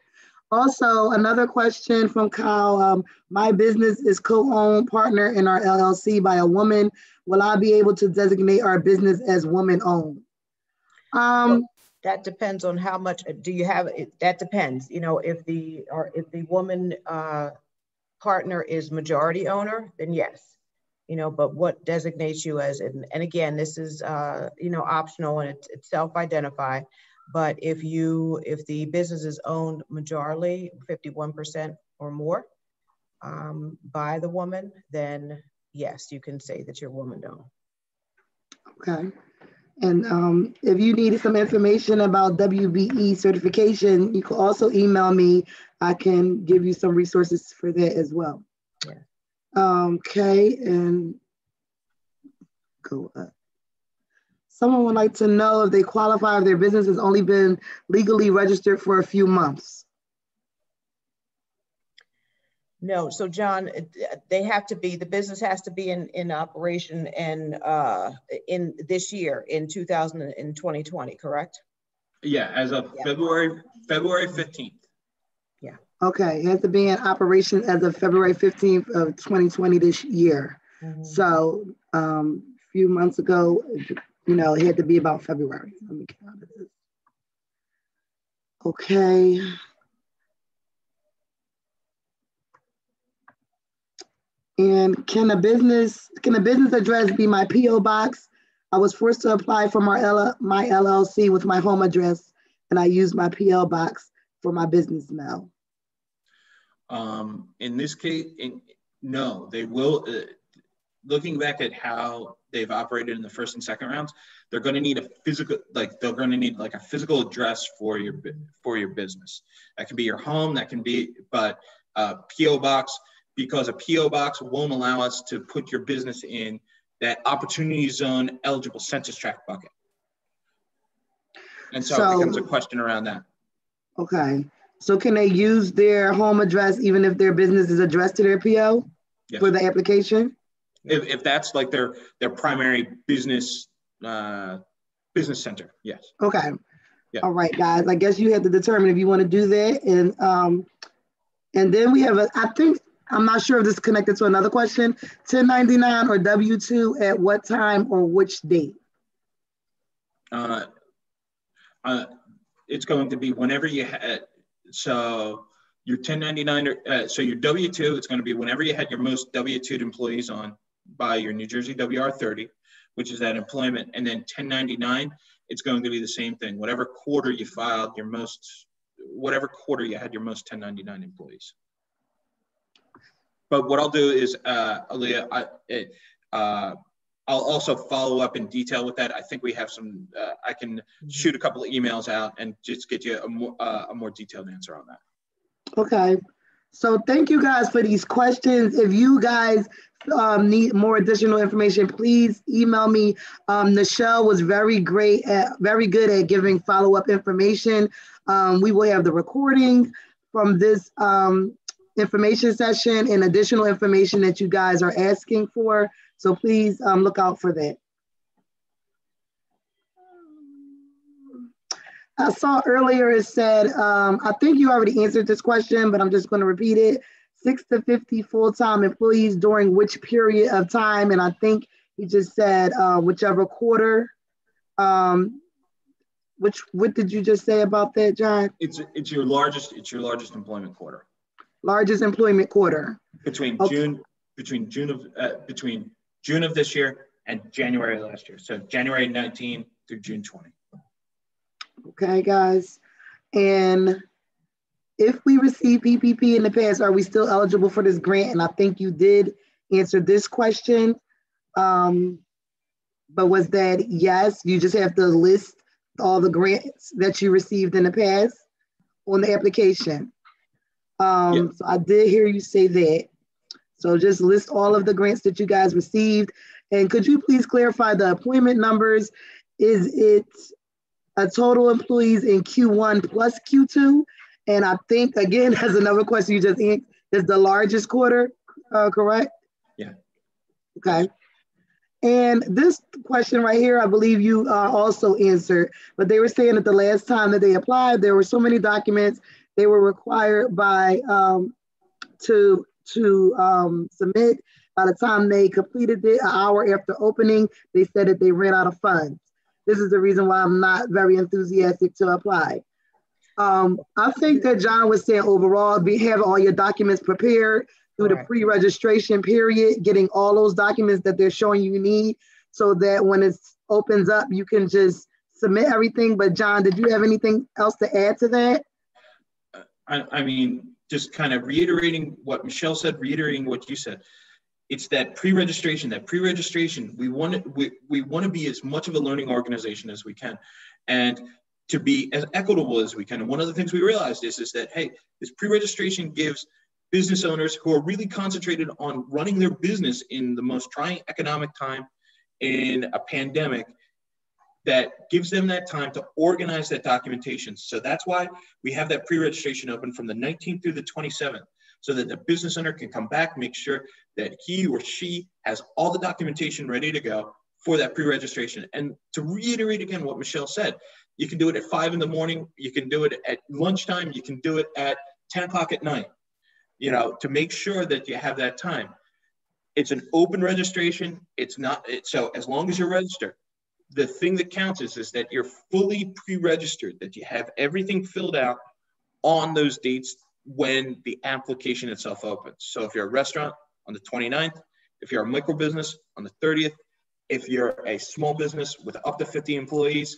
Also, another question from Kyle. My business is co-owned partner in our LLC by a woman. Will I be able to designate our business as woman-owned? That depends on how much do you have. That depends. You know, if the woman partner is majority owner, then yes. You know, but what designates you as, and again, this is you know, optional and it's self-identify. But if the business is owned majorly, 51% or more by the woman, then yes, you can say that you're woman-owned. Okay. And if you need some information about WBE certification, you can also email me. I can give you some resources for that as well. Yeah. Okay, and go up. Someone would like to know if they qualify if their business has only been legally registered for a few months. No, so John, the business has to be in operation and in this year, in 2020, correct? Yeah, as of February 15th. Yeah. Okay, it has to be in operation as of February 15th of 2020 this year. Mm-hmm. So a few months ago, you know, it had to be about February. Let me get out of this. Okay. And can a business address be my P.O. box? I was forced to apply for my LLC with my home address, and I used my P.O. box for my business mail. In this case, no, they will. Looking back at how they've operated in the first and second rounds, they're going to need a physical, they're going to need like a physical address for your business. That can be your home, that can be, but PO box, because a PO box won't allow us to put your business in that opportunity zone eligible census tract bucket. And so it becomes a question around that. Okay. So can they use their home address even if their business is addressed to their PO for the application? If that's like their primary business center, yes. Okay. Yeah. All right, guys. I guess you have to determine if you want to do that, and then we have I think I'm not sure if this is connected to another question. 1099 or W-2 at what time or which date? It's going to be whenever you had. So your 1099, so your W-2, it's going to be whenever you had your most W-2'd employees on by your New Jersey WR30, which is that employment, and then 1099, it's going to be the same thing. Whatever quarter you filed whatever quarter you had your most 1099 employees. But what I'll do is, Aaliyah, I'll also follow up in detail with that. I think we have some, I can shoot a couple of emails out and just get you a more detailed answer on that. Okay. So thank you guys for these questions. If you guys need more additional information, please email me. Nichelle was very good at giving follow-up information. We will have the recording from this information session and additional information that you guys are asking for. So please look out for that. I saw earlier it said, I think you already answered this question, but I'm just going to repeat it. 6 to 50 full-time employees during which period of time? And I think he just said whichever quarter. What did you just say about that, John? It's your largest employment quarter. Largest employment quarter. Between June of this year and January last year. So January 19 through June 20. Okay, guys. And if we receive PPP in the past, are we still eligible for this grant? And I think you did answer this question. But was that yes? You just have to list all the grants that you received in the past on the application. So I did hear you say that. So just list all of the grants that you guys received. And could you please clarify the employment numbers? Is it a total employees in Q1 plus Q2? And I think, again, that's another question you just answered, is the largest quarter, correct? Yeah. Okay. And this question right here, I believe you also answered, but they were saying that the last time that they applied, there were so many documents they were required by to submit. By the time they completed it, an hour after opening, they said that they ran out of funds. This is the reason why I'm not very enthusiastic to apply. I think that John was saying overall, have all your documents prepared through the pre-registration period, getting all those documents that they're showing you need, so that when it opens up, you can just submit everything. But John, did you have anything else to add to that? I mean, just kind of reiterating what Michelle said, reiterating what you said. It's that pre-registration. We want to be as much of a learning organization as we can, and to be as equitable as we can. And one of the things we realized is that, hey, this pre-registration gives business owners who are really concentrated on running their business in the most trying economic time in a pandemic, that gives them that time to organize that documentation. So that's why we have that pre-registration open from the 19th through the 27th, so that the business owner can come back, make sure that he or she has all the documentation ready to go for that pre-registration. And to reiterate again what Michelle said, you can do it at 5 in the morning, you can do it at lunchtime, you can do it at 10 o'clock at night, you know, to make sure that you have that time. It's an open registration. So as long as you're registered, the thing that counts is that you're fully pre-registered, that you have everything filled out on those dates when the application itself opens. So if you're a restaurant, on the 29th, if you're a micro business, on the 30th, if you're a small business with up to 50 employees,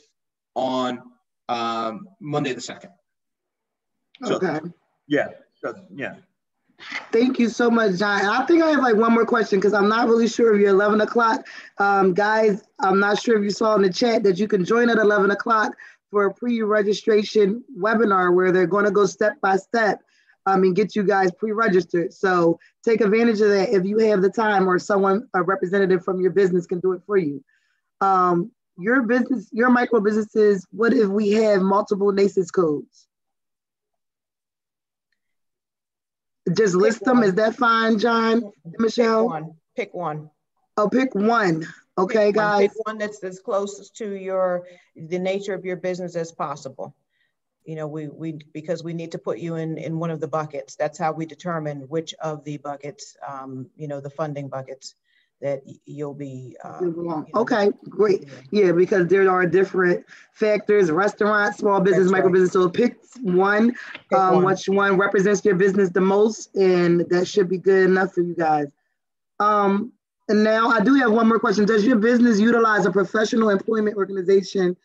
on Monday the 2nd. So, okay. Yeah. So, yeah. Thank you so much, John. And I think I have like one more question because I'm not really sure if you're 11 o'clock. Guys, I'm not sure if you saw in the chat that you can join at 11 o'clock for a pre-registration webinar where they're going to go step by step and get you guys pre-registered. So take advantage of that if you have the time, or someone, a representative from your business can do it for you. Your business, your micro businesses, what if we have multiple NAICS codes? Just list them. Is that fine, John, Michelle? Pick one. Oh, pick one. Okay, guys. Pick one that's as closest to the nature of your business as possible. You know, because we need to put you in one of the buckets. That's how we determine which of the buckets, you know, the funding buckets that you'll be. Okay, great. Yeah, because there are different factors: restaurant, small business, That's micro right. business. So pick one. Which one represents your business the most, and that should be good enough for you guys. And now I do have one more question. Does your business utilize a professional employment organization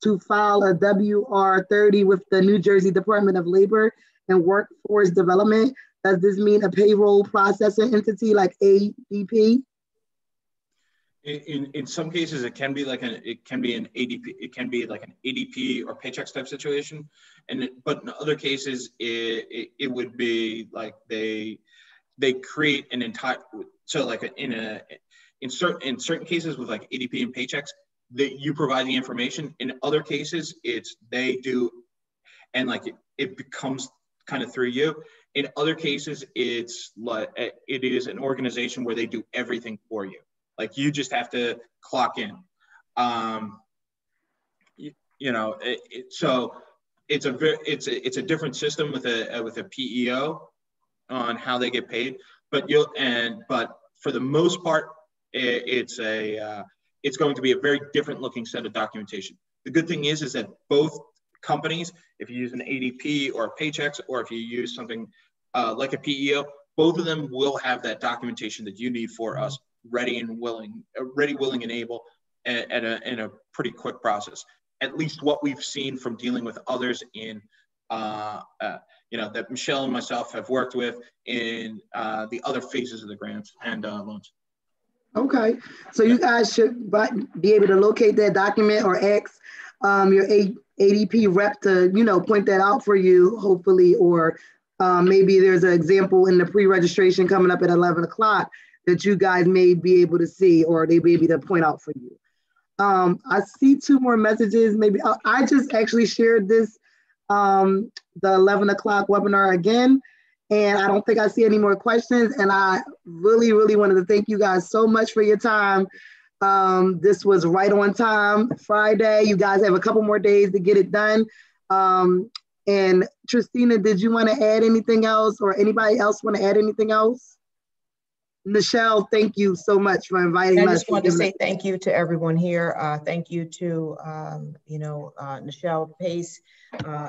to file a WR-30 with the New Jersey Department of Labor and Workforce Development? Does this mean a payroll processing entity like ADP? In some cases, it can be like an ADP. It can be like an ADP or Paychex type situation, but in other cases, it would be like they create an entire. So like in certain cases with like ADP and Paychex, that you provide the information. In other cases, it's they do, and like it becomes kind of through you. In other cases, it's like it is an organization where they do everything for you. Like you just have to clock in. You know, so it's a different system with a PEO on how they get paid. But for the most part, it's going to be a very different looking set of documentation. The good thing is that both companies, if you use an ADP or a Paychex, or if you use something like a PEO, both of them will have that documentation that you need for us ready, willing, and able, in a pretty quick process. At least what we've seen from dealing with others in, you know, that Michelle and myself have worked with in the other phases of the grants and loans. Okay, so you guys should be able to locate that document or ask your ADP rep to, you know, point that out for you, hopefully, or maybe there's an example in the pre-registration coming up at 11 o'clock that you guys may be able to see, or they may be able to point out for you. I see two more messages. Maybe I just actually shared this, the 11 o'clock webinar again, and I don't think I see any more questions. And I really, really wanted to thank you guys so much for your time. This was right on time, Friday. You guys have a couple more days to get it done. And Tristina, did you want to add anything else, or anybody else want to add anything else? Michelle, thank you so much for inviting us. I just want to say thank you to everyone here. Thank you to, you know, Michelle Pace.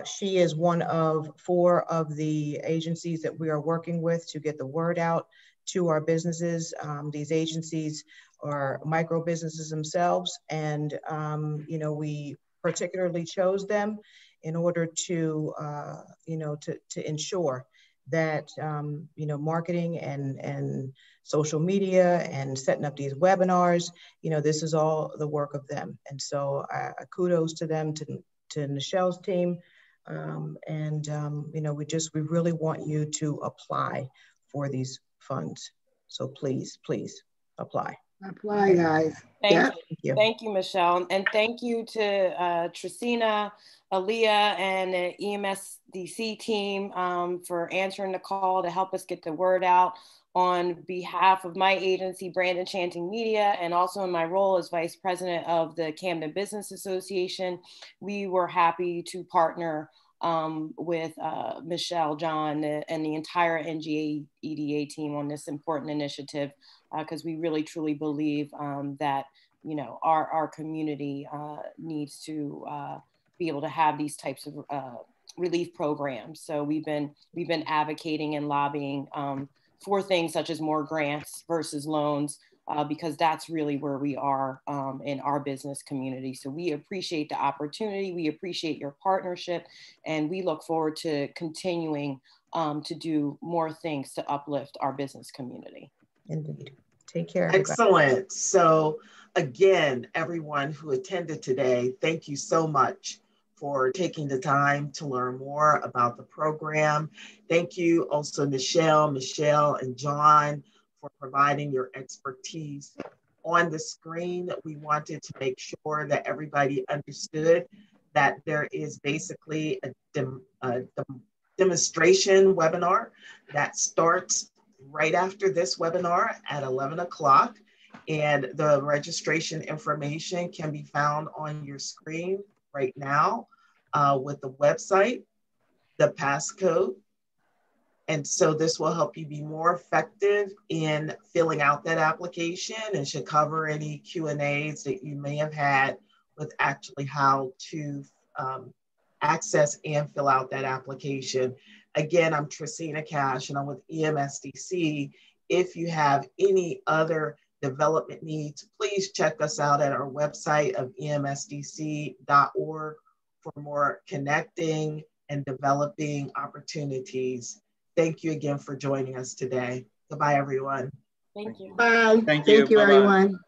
She is one of 4 of the agencies that we are working with to get the word out to our businesses. These agencies are micro businesses themselves, and, you know, we particularly chose them in order to, you know, to ensure that, you know, marketing and social media and setting up these webinars, you know, this is all the work of them. And so kudos to them, to Michelle's team. You know, we really want you to apply for these funds. So please, please apply. Apply, guys. Thank you. Thank you, Michelle. And thank you to Tristina, Aaliyah, and the EMSDC team for answering the call to help us get the word out on behalf of my agency, Brand Enchanting Media, and also in my role as Vice President of the Camden Business Association. We were happy to partner with Michelle, John, and the entire NJEDA team on this important initiative, because we really truly believe that, you know, our community needs to be able to have these types of relief programs. So we've been advocating and lobbying for things such as more grants versus loans, because that's really where we are in our business community. So we appreciate the opportunity, we appreciate your partnership, and we look forward to continuing to do more things to uplift our business community. Indeed. Take care, everybody. Excellent. So again, everyone who attended today, thank you so much for taking the time to learn more about the program. Thank you also Michelle, and John for providing your expertise. On the screen, we wanted to make sure that everybody understood that there is basically a demonstration webinar that starts right after this webinar at 11 o'clock. And the registration information can be found on your screen right now with the website, the passcode. And so this will help you be more effective in filling out that application and should cover any Q&As that you may have had with actually how to access and fill out that application. Again, I'm Tracina Cash and I'm with EMSDC. If you have any other development needs, please check us out at our website of emsdc.org for more connecting and developing opportunities. Thank you again for joining us today. Goodbye, everyone. Thank you. Bye. Thank you. Thank you, Bye-bye. everyone.